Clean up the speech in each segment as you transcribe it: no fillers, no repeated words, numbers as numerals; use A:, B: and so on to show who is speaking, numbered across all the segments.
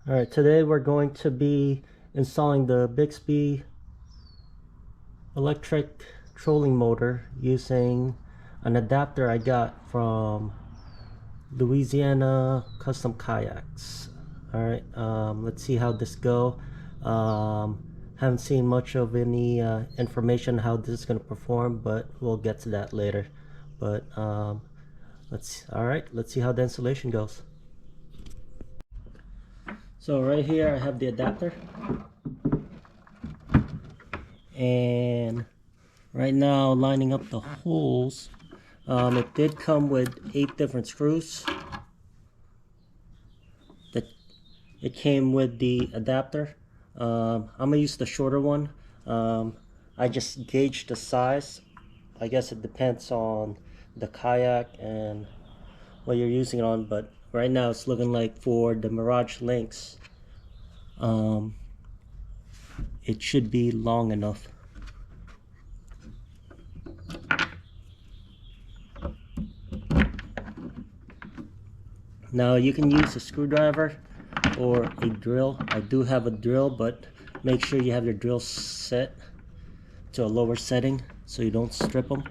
A: Alright, today we're going to be installing the Bixpy electric trolling motor using an adapter I got from Louisiana Custom Kayaks. Alright, let's see how this go. Haven't seen much of any information how this is going to perform, but we'll get to that later. But let's see how the installation goes. So right here I have the adapter, and right now lining up the holes. It did come with 8 different screws. It came with the adapter. I'm gonna use the shorter one. I just gauged the size. I guess it depends on the kayak and what you're using it on, but right now it's looking like for the Mirage Lynx, it should be long enough. Now you can use a screwdriver or a drill. I do have a drill, but make sure you have your drill set to a lower setting so you don't strip them.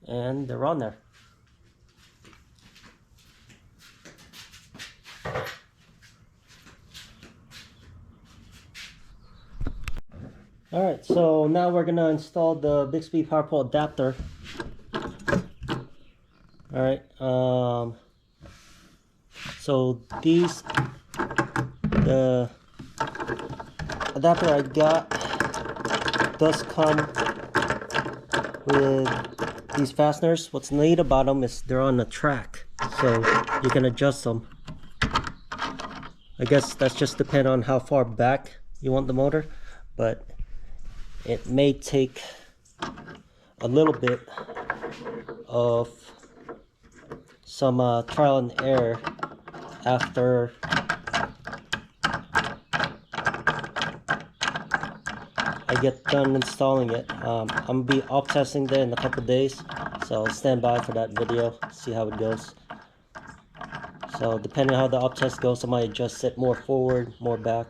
A: And they're on there. Alright, so now we're gonna install the Bixpy power pole adapter. Alright, so the adapter I got does come with these fasteners. What's neat about them is they're on a track, so you can adjust them. I guess that's just depend on how far back you want the motor, but it may take a little bit of some trial and error after I get done installing it. I'm gonna be op testing that in a couple days, so stand by for that video, see how it goes. So depending on how the op test goes, I might adjust it more forward, more back.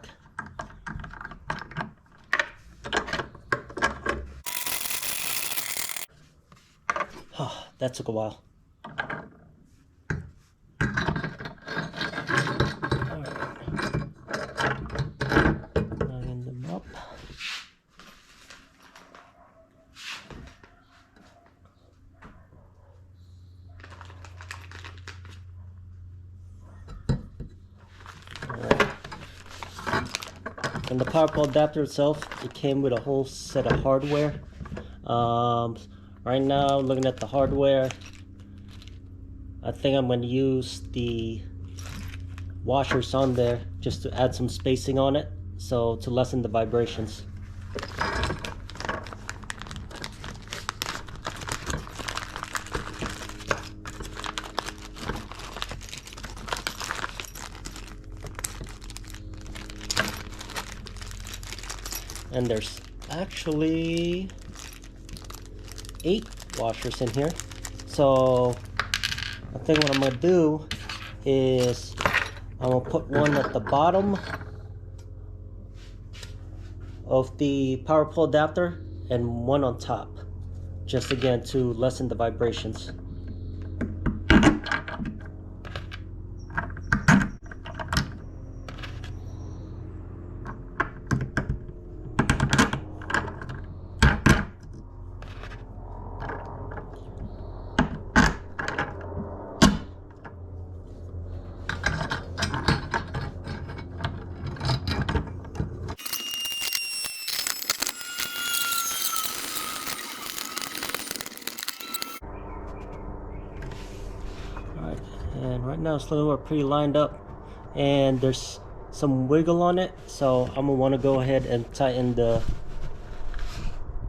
A: That took a while. Line them up. And the power pole adapter itself, it came with a whole set of hardware. Right now, looking at the hardware, I think I'm going to use the washers on there just to add some spacing on it, so to lessen the vibrations. And there's actually 8 washers in here. So I think what I'm going to do is I'm going to put one at the bottom of the power pole adapter and one on top, just again to lessen the vibrations. And right now it's looking we're pretty lined up. and there's some wiggle on it, so I'm gonna want to go ahead and tighten the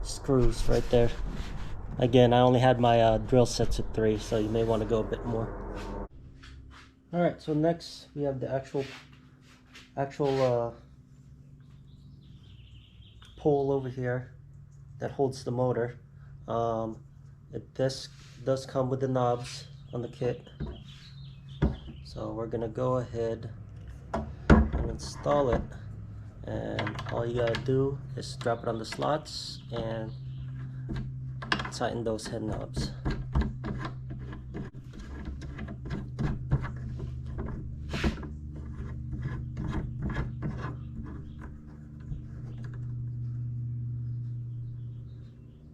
A: screws right there. Again, I only had my drill set to 3, so you may want to go a bit more. Alright, so next we have the actual pole over here that holds the motor. This does come with the knobs on the kit, so we're gonna go ahead and install it, and all you gotta do is drop it on the slots and tighten those head knobs.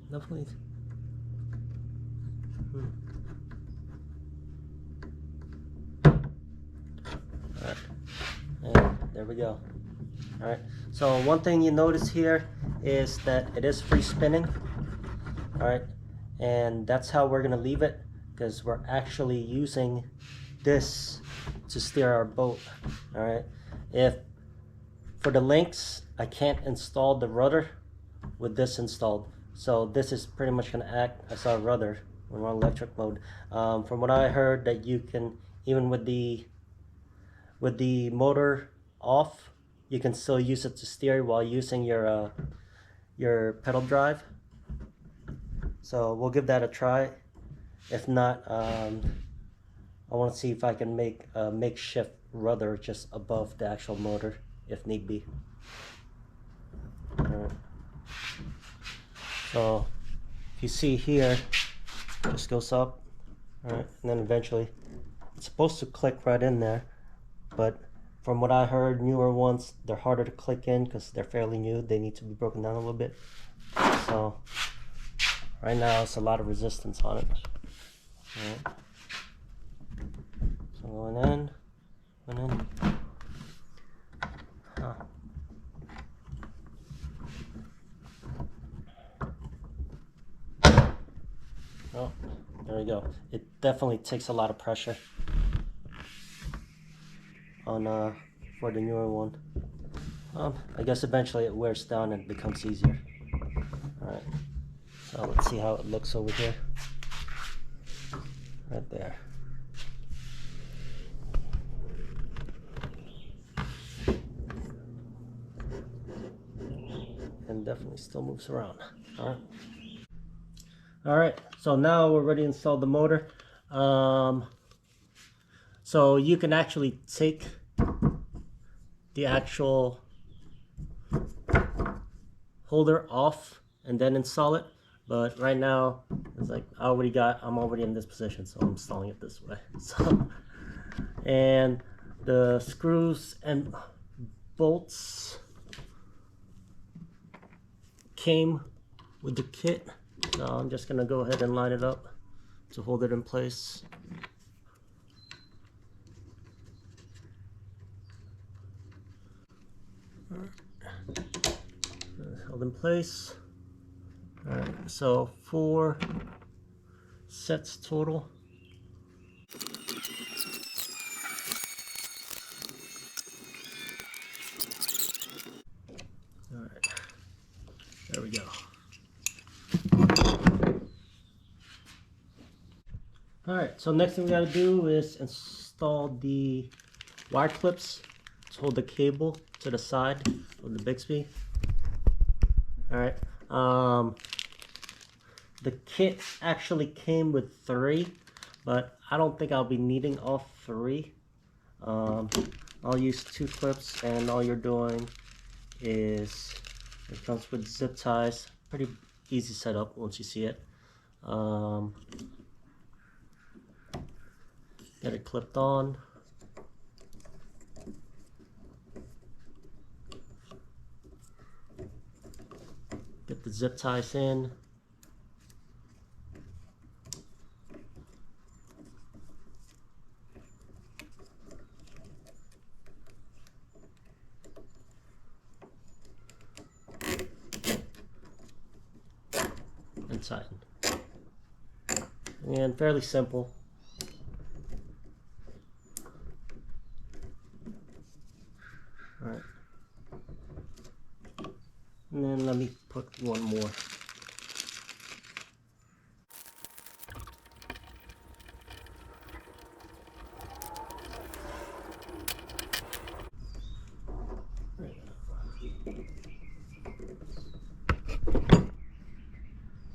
A: Definitely. Alright, and there we go. Alright, so one thing you notice here is that it is free spinning. Alright, and that's how we're gonna leave it, because we're actually using this to steer our boat. Alright, if for the Lynx I can't install the rudder with this installed, so this is pretty much gonna act as our rudder when we're on electric mode. From what I heard, that you can, even with the motor off, you can still use it to steer while using your pedal drive. So we'll give that a try. If not, I want to see if I can make a makeshift rudder just above the actual motor if need be. Alright. So if you see here, it just goes up, alright, and then eventually it's supposed to click right in there, but from what I heard, newer ones, they're harder to click in because they're fairly new. They need to be broken down a little bit. So right now it's a lot of resistance on it. Alright. So going in. Huh. Oh, there we go. It definitely takes a lot of pressure on for the newer one. I guess eventually it wears down and it becomes easier. Alright, so let's see how it looks over here. Right there. And definitely still moves around. Alright. Alright, so now we're ready to install the motor. So you can actually take the actual holder off and then install it, but right now it's like I'm already in this position, so I'm installing it this way. So, and the screws and bolts came with the kit, so I'm just gonna go ahead and line it up to hold it in place. Held in place. Alright, so 4 sets total. Alright, there we go. Alright, so next thing we gotta do is install the wire clips to hold the cable to the side of the Bixpy. Alright, the kit actually came with 3, but I don't think I'll be needing all 3. I'll use 2 clips, and all you're doing is, it comes with zip ties. Pretty easy setup once you see it. Get it clipped on. Get the zip ties in. And tighten. And fairly simple. All right. And then let me put one more.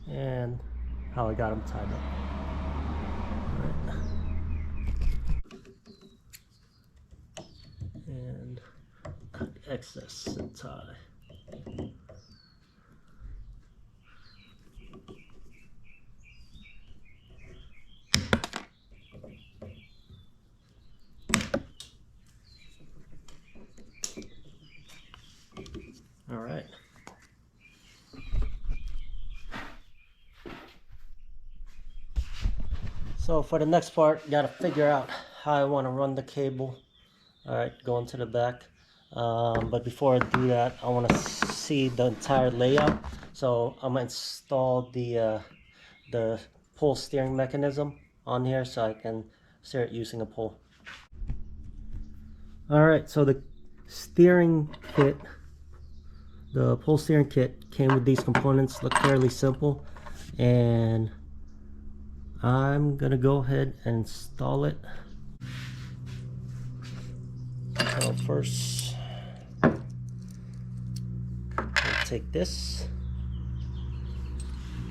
A: And how I got them tied up. All right. And cut excess and tie. All right. So for the next part, gotta figure out how I want to run the cable. All right, going to the back. But before I do that, I want to see the entire layout. So I'm gonna install the pull steering mechanism on here so I can steer it using a pull. All right, so the steering kit, the pull steering kit came with these components. Look fairly simple, and I'm gonna go ahead and install it. So first, I'll take this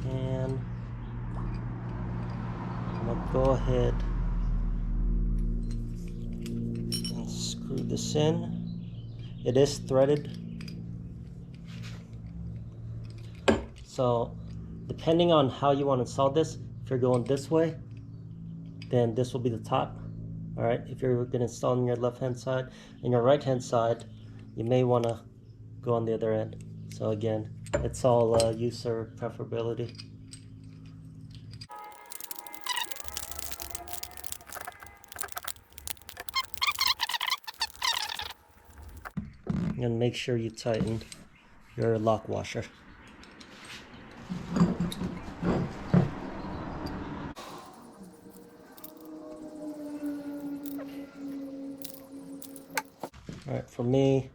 A: and I'm gonna go ahead and screw this in. It is threaded, so depending on how you want to install this, if you're going this way, then this will be the top. All right, if you're going to install on your left hand side and your right hand side, you may want to go on the other end. So again, it's all user preferability. And make sure you tighten your lock washer. All right, for me,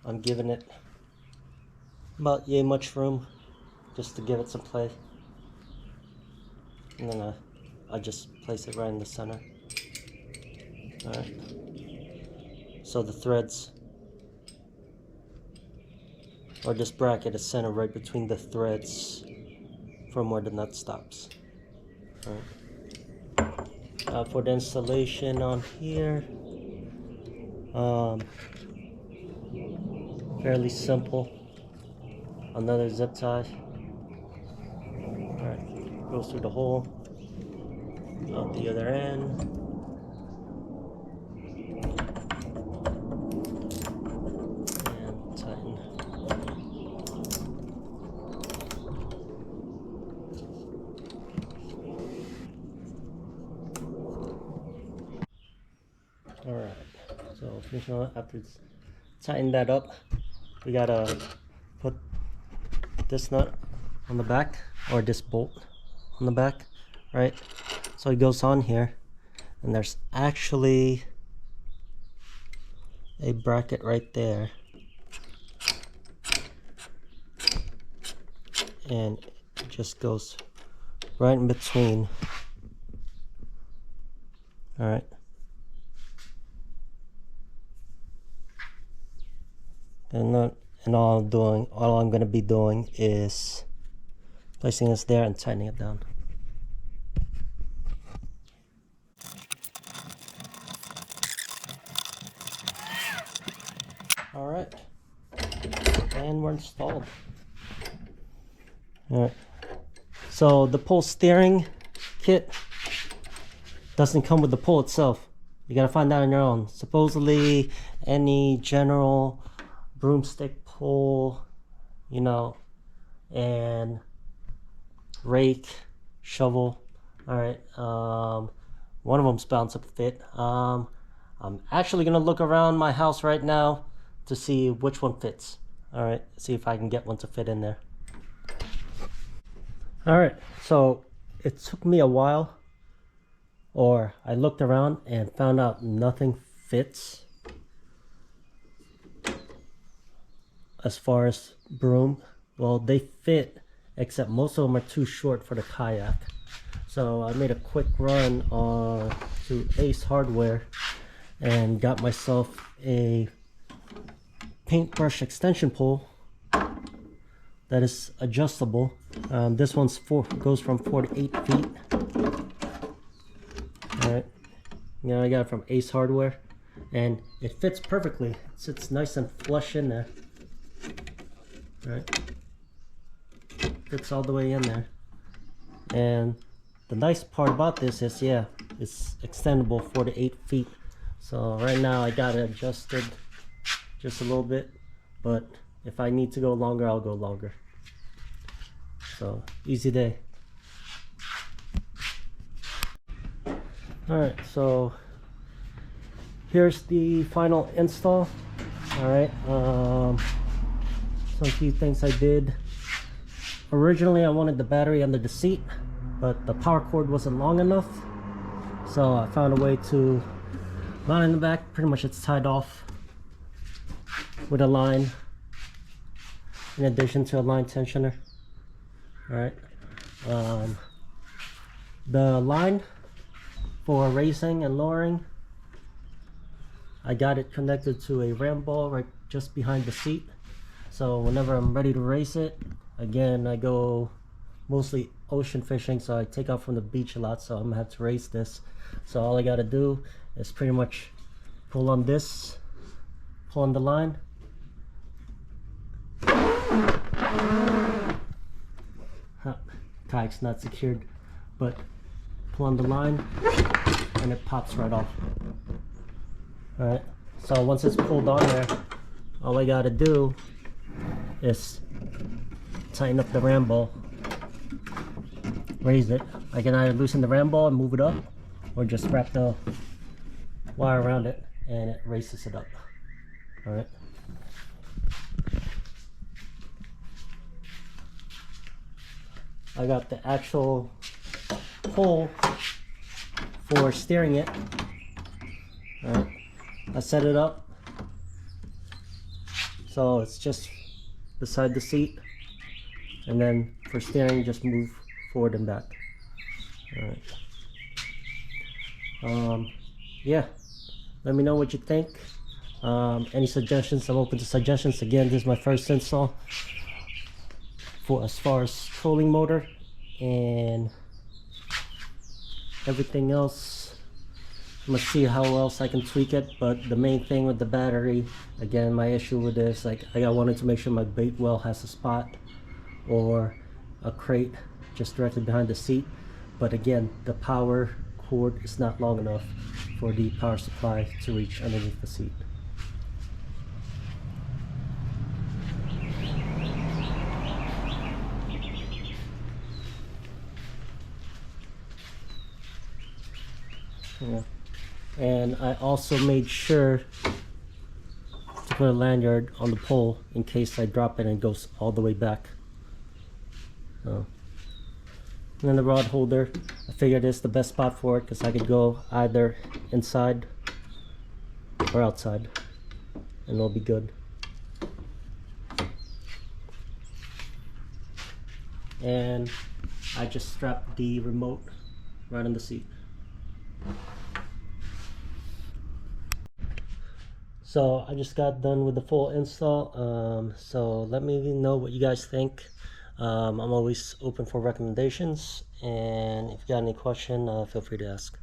A: I'm giving it about yay much room just to give it some play. And then I just place it right in the center. All right. So the threads, or this bracket is centered right between the threads from where the nut stops. All right. For the installation on here, fairly simple. Another zip tie. All right, goes through the hole, out the other end. And tighten. All right, so after tighten that up, we gotta put this nut on the back, or this bolt on the back, right? So it goes on here, and there's actually a bracket right there, and it just goes right in between. All right. And all I'm going to be doing is placing this there and tightening it down. All right, and we're installed. All right, so the pull steering kit doesn't come with the pull itself. You gotta find that on your own. Supposedly, any general broomstick pull, you know, and rake, shovel. All right, one of them's bound to fit. I'm actually gonna look around my house right now to see which one fits. All right, see if I can get one to fit in there. All right, so it took me a while, or I looked around and found out nothing fits. as far as broom. Well, they fit, except most of them are too short for the kayak. So I made a quick run to Ace Hardware and got myself a paintbrush extension pole that is adjustable. This one's goes from 4 to 8 feet. Alright, now I got it from Ace Hardware, and it fits perfectly. It sits nice and flush in there. Alright, fits all the way in there. And the nice part about this is, yeah, it's extendable 4 to 8 feet. So right now I got it adjusted just a little bit, but if I need to go longer, I'll go longer. So easy day. Alright, so here's the final install. Alright, some few things I did. Originally I wanted the battery under the seat, but the power cord wasn't long enough, so I found a way to mount it in the back. Pretty much it's tied off with a line, in addition to a line tensioner. Alright, the line for raising and lowering, I got it connected to a ram ball right just behind the seat. So whenever I'm ready to race it, again, I go mostly ocean fishing, so I take off from the beach a lot, so I'm gonna have to race this. So all I gotta do is pretty much pull on this, pull on the line, kayak's not secured, but pull on the line and it pops right off. Alright, so once it's pulled on there, all I gotta do is tighten up the ram ball, raise it. I can either loosen the ram ball and move it up, or just wrap the wire around it and it raises it up. Alright, I got the actual pole for steering it. Alright, I set it up so it's just beside the seat, and then for steering just move forward and back. Alright, yeah, let me know what you think. Any suggestions? I'm open to suggestions. Again, this is my first install for as far as trolling motor, and everything else I'm gonna see how else I can tweak it. But the main thing with the battery, again, my issue with this, like, I wanted to make sure my bait well has a spot or a crate just directly behind the seat. But again, the power cord is not long enough for the power supply to reach underneath the seat. Yeah. And I also made sure to put a lanyard on the pole in case I drop it and it goes all the way back. And then the rod holder, I figured it's the best spot for it because I could go either inside or outside and it'll be good. And I just strapped the remote right on the seat. So I just got done with the full install. So let me know what you guys think. I'm always open for recommendations, and if you got any question, feel free to ask.